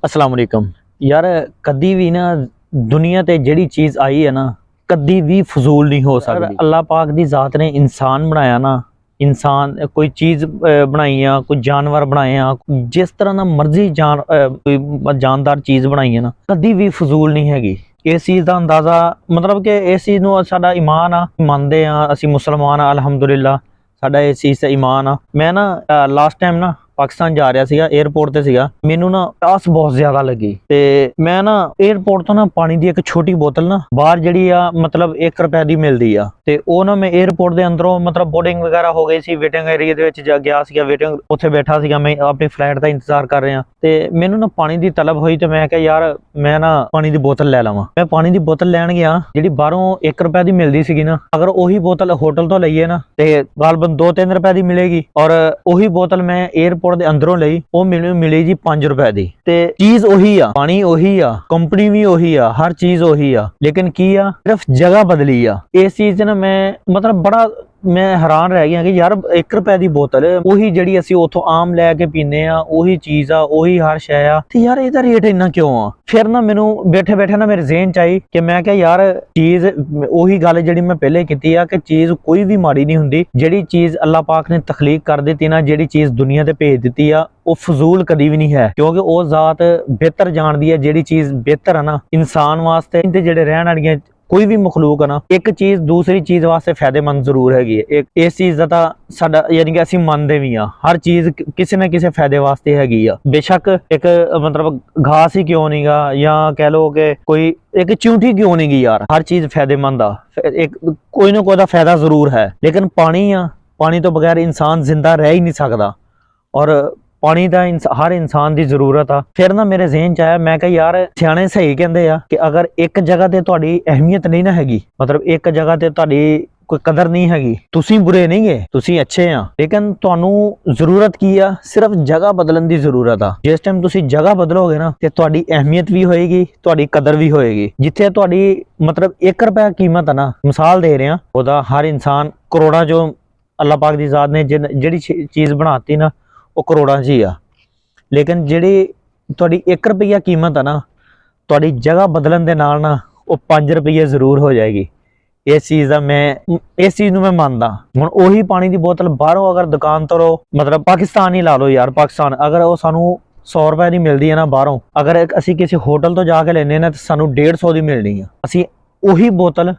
अस्सलाम वालेकुम यार। कदी भी ना दुनिया ते जेड़ी चीज़ आई है ना कदी भी फजूल नहीं हो सकती। अल्लाह पाक दी ज़ात ने इंसान बनाया ना, इंसान कोई चीज़ बनाई आ, कोई जानवर बनाए आ, जिस तरह ना मर्जी कोई जानदार चीज़ बनाई है ना कदी भी फजूल नहीं हैगी। इस चीज़ का अंदाज़ा मतलब कि इस चीज़ नूं साडा ईमान आ, मनदे आ, असीं मुसलमान आ, अलहमदुलिल्लाह साडा इस चीज़ ते ईमान आ। मैं ना लास्ट टाइम ना पाकिस्तान जा रहा ਸੀਗਾ एयरपोर्ट ਤੇ ਸੀਗਾ। ਮੈਨੂੰ ਨਾ ਪਿਆਸ ਬਹੁਤ ਜ਼ਿਆਦਾ ਲੱਗੀ ਤੇ ਮੈਂ ਨਾ 에ਅਰਪੋਰਟ ਤੋਂ ਨਾ ਪਾਣੀ ਦੀ ਇੱਕ ਛੋਟੀ ਬੋਤਲ ਨਾ ਬਾਹਰ ਜਿਹੜੀ ਆ ਮਤਲਬ 1 ਰੁਪਏ ਦੀ ਮਿਲਦੀ ਆ ਤੇ ਉਹ ਨਾ ਮੈਂ 에ਅਰਪੋਰਟ ਦੇ ਅੰਦਰੋਂ ਮਤਲਬ ਬੋਰਡਿੰਗ ਵਗੈਰਾ ਹੋ ਗਈ ਸੀ, ਵੇਟਿੰਗ ਏਰੀਆ ਦੇ ਵਿੱਚ ਜਾ ਗਿਆ ਸੀਗਾ, ਵੇਟਿੰਗ ਉੱਥੇ ਬੈਠਾ ਸੀਗਾ, ਮੈਂ ਆਪਣੀ ਫਲਾਈਟ ਦਾ ਇੰਤਜ਼ਾਰ ਕਰ ਰਿਹਾ ਤੇ ਮੈਨੂੰ ਨਾ ਪਾਣੀ ਦੀ ਤਲਬ ਹੋਈ ਤੇ ਮੈਂ ਕਿਹਾ ਯਾਰ ਮੈਂ ਨਾ ਪਾਣੀ ਦੀ ਬੋਤਲ ਲੈ ਲਵਾਂ। ਮੈਂ ਪਾਣੀ ਦੀ ਬੋਤਲ ਲੈਣ ਗਿਆ ਜਿਹੜੀ ਬਾਹਰੋਂ 1 ਰੁਪਏ ਦੀ ਮਿਲਦੀ ਸੀਗੀ ਨਾ, ਅਗਰ ਉਹੀ ਬੋਤਲ ਹੋਟਲ ਤੋਂ ਲਈਏ ਨਾ ਤੇ ਗਾਲਬਨ 2-3 ਰੁਪਏ ਦੀ ਮਿਲੇਗੀ ਔਰ ਉਹੀ ਬੋਤਲ ਮੈਂ 에ਅਰਪੋਰਟ ਦੇ ਅੰਦਰੋਂ ਲਈ ਉਹ ਮੈਨੂੰ ਮਿਲੀ ਜੀ 5 ਰੁਪਏ ਦੀ। ਤੇ ਚੀਜ਼ ਉਹੀ ਆ, ਪਾਣੀ ਉਹੀ ਆ, ਕੰਪਨੀ ਵੀ ਉਹੀ ਆ, ਹਰ ਚੀਜ਼ ਉਹੀ ਆ, ਲੇਕਿਨ ਕੀ ਆ ਸਿਰਫ ਜਗ੍ਹਾ ਬਦਲੀ ਆ। ਇਸ ਚੀਜ਼ ਨਾ ਮੈਂ ਮਤਲਬ ਬੜਾ ਮੈਂ ਹੈਰਾਨ ਰਹਿ ਗਿਆ ਕਿ ਯਾਰ 1 ਰੁਪਏ ਦੀ ਬੋਤਲ ਉਹੀ ਜਿਹੜੀ ਅਸੀਂ ਉੱਥੋਂ ਆਮ ਲੈ ਕੇ ਪੀਨੇ ਆ, ਉਹੀ ਚੀਜ਼ ਆ, ਉਹੀ ਹਰ ਸ਼ੈ ਆ, ਤੇ ਯਾਰ ਇਹਦਾ ਰੇਟ ਇੰਨਾ ਕਿਉਂ ਆ। ਫਿਰ ਨਾ ਮੈਨੂੰ ਬੈਠੇ ਬੈਠੇ ਨਾ ਮੇਰੇ ਜ਼ਿਹਨ ਚ ਆਈ ਕਿ ਮੈਂ ਕਿਹਾ ਯਾਰ ਚੀਜ਼ ਉਹੀ ਗੱਲ ਜਿਹੜੀ ਮੈਂ ਪਹਿਲੇ ਕੀਤੀ ਆ ਕਿ ਚੀਜ਼ ਕੋਈ ਵੀ ਮਾੜੀ ਨਹੀਂ ਹੁੰਦੀ। ਜਿਹੜੀ ਚੀਜ਼ ਅੱਲਾਹ ਪਾਕ ਨੇ ਤਖਲੀਕ ਕਰ ਦਿੱਤੀ ਨਾ, ਜਿਹੜੀ ਚੀਜ਼ ਦੁਨੀਆ ਤੇ ਭੇਜ ਦਿੱਤੀ ਆ, ਉਹ ਫਜ਼ੂਲ ਕਦੀ ਵੀ ਨਹੀਂ ਹੈ, ਕਿਉਂਕਿ ਉਹ ਜ਼ਾਤ ਬਿਹਤਰ ਜਾਣਦੀ ਹੈ ਜਿਹੜੀ ਚੀਜ਼ ਬਿਹਤਰ ਹੈ ਨਾ ਇਨਸਾਨ ਵਾਸਤੇ ਤੇ ਜਿਹੜੇ ਰਹਿਣ ਵਾਲੀਆਂ ਕੋਈ ਵੀ ਮਖਲੂਕ ਹੈ ਨਾ, ਇੱਕ ਚੀਜ਼ ਦੂਸਰੀ ਚੀਜ਼ ਵਾਸਤੇ ਫਾਇਦੇਮੰਦ ਜ਼ਰੂਰ ਹੈਗੀ ਹੈ। ਇਸ ਚੀਜ਼ ਦਾ ਤਾਂ ਸਾਡਾ ਯਾਨੀ ਕਿ ਅਸੀਂ ਮੰਨਦੇ ਵੀ ਆ, ਹਰ ਚੀਜ਼ ਕਿਸੇ ਨਾ ਕਿਸੇ ਫਾਇਦੇ ਵਾਸਤੇ ਹੈਗੀ ਆ। ਬੇਸ਼ੱਕ ਇੱਕ ਮਤਲਬ ਘਾਸ ਹੀ ਕਿਉਂ ਨਹੀਂਗਾ ਜਾਂ ਕਹਿ ਲਓ ਕਿ ਕੋਈ ਇੱਕ ਚਿਊਂਠੀ ਕਿਉਂ ਨਹੀਂ ਗੀ, ਯਾਰ ਹਰ ਚੀਜ਼ ਫਾਇਦੇਮੰਦ ਆ, ਇੱਕ ਕੋਈ ਨਾ ਕੋਈ ਦਾ ਫਾਇਦਾ ਜ਼ਰੂਰ ਹੈ। ਲੇਕਿਨ ਪਾਣੀ ਆ, ਪਾਣੀ ਤੋਂ ਬਗੈਰ ਇਨਸਾਨ ਜ਼ਿੰਦਾ ਰਹਿ ਹੀ ਨਹੀਂ ਸਕਦਾ ਔਰ ਪਾਣੀ ਦਾ ਹਰ ਇਨਸਾਨ ਦੀ ਜ਼ਰੂਰਤ ਆ। ਫਿਰ ਨਾ ਮੇਰੇ ਜ਼ਿਹਨ ਚ ਆਇਆ, ਮੈਂ ਕਿਹਾ ਯਾਰ ਸਿਆਣੇ ਸਹੀ ਕਹਿੰਦੇ ਆ ਕਿ ਅਗਰ ਇੱਕ ਜਗ੍ਹਾ ਤੇ ਤੁਹਾਡੀ ਅਹਿਮੀਅਤ ਨਹੀਂ ਨਾ ਹੈਗੀ, ਮਤਲਬ ਇੱਕ ਜਗ੍ਹਾ ਤੇ ਤੁਹਾਡੀ ਕੋਈ ਕਦਰ ਨਹੀਂ ਹੈਗੀ, ਤੁਸੀਂ ਬੁਰੇ ਨਹੀਂ ਗੇ, ਤੁਸੀਂ ਅੱਛੇ ਆ, ਲੇਕਿਨ ਤੁਹਾਨੂੰ ਜ਼ਰੂਰਤ ਕੀ ਆ, ਸਿਰਫ ਜਗ੍ਹਾ ਬਦਲਣ ਦੀ ਜ਼ਰੂਰਤ ਆ। ਜਿਸ ਟਾਈਮ ਤੁਸੀਂ ਜਗ੍ਹਾ ਬਦਲੋਗੇ ਨਾ ਤੇ ਤੁਹਾਡੀ ਅਹਿਮੀਅਤ ਵੀ ਹੋਏਗੀ, ਤੁਹਾਡੀ ਕਦਰ ਵੀ ਹੋਏਗੀ। ਜਿੱਥੇ ਤੁਹਾਡੀ ਮਤਲਬ 1 ਰੁਪਏ ਕੀਮਤ ਆ ਨਾ, ਮਿਸਾਲ ਦੇ ਰਿਹਾ, ਉਹਦਾ ਹਰ ਇਨਸਾਨ ਕਰੋੜਾਂ ਚੋਂ ਅੱਲਾਹ ਪਾਕ ਦੀ ਜ਼ਾਤ ਨੇ ਜਿਹੜੀ ਚੀਜ਼ ਬਣਾਤੀ ਨਾ ਉਹ ਕਰੋੜਾਂ 'ਚ ਹੀ ਆ, ਲੇਕਿਨ ਜਿਹੜੀ ਤੁਹਾਡੀ 1 ਰੁਪਈਆ ਕੀਮਤ ਆ ਨਾ, ਤੁਹਾਡੀ ਜਗ੍ਹਾ ਬਦਲਣ ਦੇ ਨਾਲ ਨਾ ਉਹ 5 ਰੁਪਈਏ ਜ਼ਰੂਰ ਹੋ ਜਾਏਗੀ। ਇਸ ਚੀਜ਼ ਦਾ ਇਸ ਚੀਜ਼ ਨੂੰ ਮੈਂ ਮੰਨਦਾ। ਹੁਣ ਉਹੀ ਪਾਣੀ ਦੀ ਬੋਤਲ ਬਾਹਰੋਂ ਅਗਰ ਦੁਕਾਨ ਤੋਂ ਮਤਲਬ ਪਾਕਿਸਤਾਨ ਹੀ ਲਾ ਲਓ ਯਾਰ, ਪਾਕਿਸਤਾਨ ਅਗਰ ਉਹ ਸਾਨੂੰ 100 ਰੁਪਏ ਦੀ ਮਿਲਦੀ ਹੈ ਨਾ ਬਾਹਰੋਂ, ਅਗਰ ਅਸੀਂ ਕਿਸੇ ਹੋਟਲ ਤੋਂ ਜਾ ਕੇ ਲੈਨੇ ਨਾ ਤਾਂ ਸਾਨੂੰ 150 ਦੀ ਮਿਲਣੀ ਆ। ਅਸੀਂ ਉਹੀ ਬੋਤਲ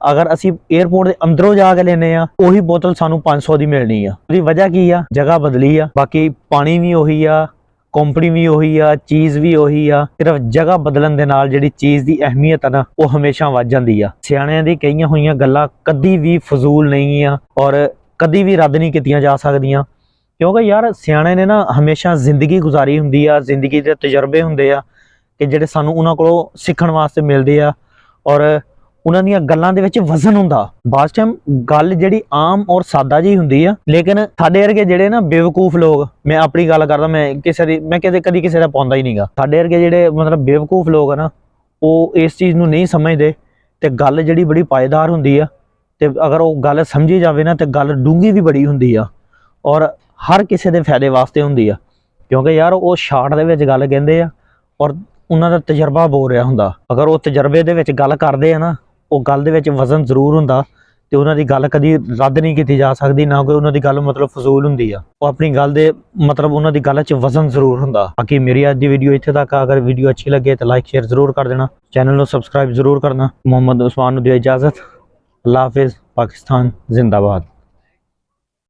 ਅਗਰ ਅਸੀਂ 에ਅਰਪੋਰਟ ਦੇ ਅੰਦਰੋਂ ਜਾ ਕੇ ਲੈਨੇ ਆ, ਉਹੀ ਬੋਤਲ ਸਾਨੂੰ 500 ਦੀ ਮਿਲਣੀ ਆ। ਉਹਦੀ ਵਜ੍ਹਾ ਕੀ ਆ, ਜਗ੍ਹਾ ਬਦਲੀ ਆ। ਬਾਕੀ ਪਾਣੀ ਵੀ ਉਹੀ ਆ, ਕੰਪਨੀ ਵੀ ਉਹੀ ਆ, ਚੀਜ਼ ਵੀ ਉਹੀ ਆ, ਸਿਰਫ ਜਗ੍ਹਾ ਬਦਲਣ ਦੇ ਨਾਲ ਜਿਹੜੀ ਚੀਜ਼ ਦੀ ਅਹਿਮੀਅਤ ਆ ਨਾ ਉਹ ਹਮੇਸ਼ਾ ਵੱਧ ਜਾਂਦੀ ਆ। ਸਿਆਣਿਆਂ ਦੀ ਕਹੀਆਂ ਹੋਈਆਂ ਗੱਲਾਂ ਕਦੀ ਵੀ ਫਜ਼ੂਲ ਨਹੀਂ ਆ ਔਰ ਕਦੀ ਵੀ ਰੱਦ ਨਹੀਂ ਕੀਤੀਆਂ ਜਾ ਸਕਦੀਆਂ, ਕਿਉਂਕਿ ਯਾਰ ਸਿਆਣੇ ਨੇ ਨਾ ਹਮੇਸ਼ਾ ਜ਼ਿੰਦਗੀ ਗੁਜ਼ਾਰੀ ਹੁੰਦੀ ਆ, ਜ਼ਿੰਦਗੀ ਦੇ ਤਜਰਬੇ ਹੁੰਦੇ ਆ ਕਿ ਜਿਹੜੇ ਸਾਨੂੰ ਉਹਨਾਂ ਕੋਲੋਂ ਸਿੱਖਣ ਵਾਸਤੇ ਮਿਲਦੇ ਆ ਔਰ ਉਹਨਾਂ ਦੀਆਂ ਗੱਲਾਂ ਦੇ ਵਿੱਚ ਵਜ਼ਨ ਹੁੰਦਾ। ਬਾਅਦ ਟਾਈਮ ਗੱਲ ਜਿਹੜੀ ਆਮ ਔਰ ਸਾਦਾ ਜੀ ਹੁੰਦੀ ਆ, ਲੇਕਿਨ ਸਾਡੇ ਵਰਗੇ ਜਿਹੜੇ ਨਾ ਬੇਵਕੂਫ ਲੋਕ, ਮੈਂ ਆਪਣੀ ਗੱਲ ਕਰਦਾ, ਮੈਂ ਕਦੀ ਕਿਸੇ ਦਾ ਪਾਉਂਦਾ ਹੀ ਨਹੀਂਗਾ। ਸਾਡੇ ਵਰਗੇ ਜਿਹੜੇ ਮਤਲਬ ਬੇਵਕੂਫ ਲੋਕ ਆ ਨਾ, ਉਹ ਇਸ ਚੀਜ਼ ਨੂੰ ਨਹੀਂ ਸਮਝਦੇ ਤੇ ਗੱਲ ਜਿਹੜੀ ਬੜੀ ਪਾਇਦਾਰ ਹੁੰਦੀ ਆ ਤੇ ਅਗਰ ਉਹ ਗੱਲ ਸਮਝੀ ਜਾਵੇ ਨਾ ਤੇ ਗੱਲ ਡੂੰਘੀ ਵੀ ਬੜੀ ਹੁੰਦੀ ਆ ਔਰ ਹਰ ਕਿਸੇ ਦੇ ਫਾਇਦੇ ਵਾਸਤੇ ਹੁੰਦੀ ਆ, ਕਿਉਂਕਿ ਯਾਰ ਉਹ ਸ਼ਾਰਟ ਦੇ ਵਿੱਚ ਗੱਲ ਕਹਿੰਦੇ ਆ ਔਰ ਉਹਨਾਂ ਦਾ ਤਜਰਬਾ ਬੋਲ ਰਿਹਾ ਹੁੰਦਾ। ਅਗਰ ਉਹ ਤਜਰਬੇ ਦੇ ਵਿੱਚ ਗੱਲ ਕਰਦੇ ਆ ਨਾ, ਉਹ ਗੱਲ ਦੇ ਵਿੱਚ ਵਜ਼ਨ ਜ਼ਰੂਰ ਹੁੰਦਾ ਤੇ ਉਹਨਾਂ ਦੀ ਗੱਲ ਕਦੀ ਰੱਦ ਨਹੀਂ ਕੀਤੀ ਜਾ ਸਕਦੀ, ਨਾ ਕੋਈ ਉਹਨਾਂ ਦੀ ਗੱਲ ਮਤਲਬ ਫਜ਼ੂਲ ਹੁੰਦੀ ਆ। ਉਹ ਆਪਣੀ ਗੱਲ ਦੇ ਮਤਲਬ ਉਹਨਾਂ ਦੀ ਗੱਲ 'ਚ ਵਜ਼ਨ ਜ਼ਰੂਰ ਹੁੰਦਾ। ਬਾਕੀ ਮੇਰੀ ਅੱਜ ਦੀ ਵੀਡੀਓ ਇੱਥੇ ਤੱਕ ਆ। ਅਗਰ ਵੀਡੀਓ ਅੱਛੀ ਲੱਗੇ ਤਾਂ ਲਾਈਕ ਸ਼ੇਅਰ ਜ਼ਰੂਰ ਕਰ ਦੇਣਾ, ਚੈਨਲ ਨੂੰ ਸਬਸਕ੍ਰਾਈਬ ਜ਼ਰੂਰ ਕਰਨਾ। ਮੁਹੰਮਦ ਉਸਮਾਨ ਨੂੰ ਦਿਓ ਇਜਾਜ਼ਤ। ਅੱਲਾਹ ਹਾਫਿਜ਼। ਪਾਕਿस्तान जिंदाबाद।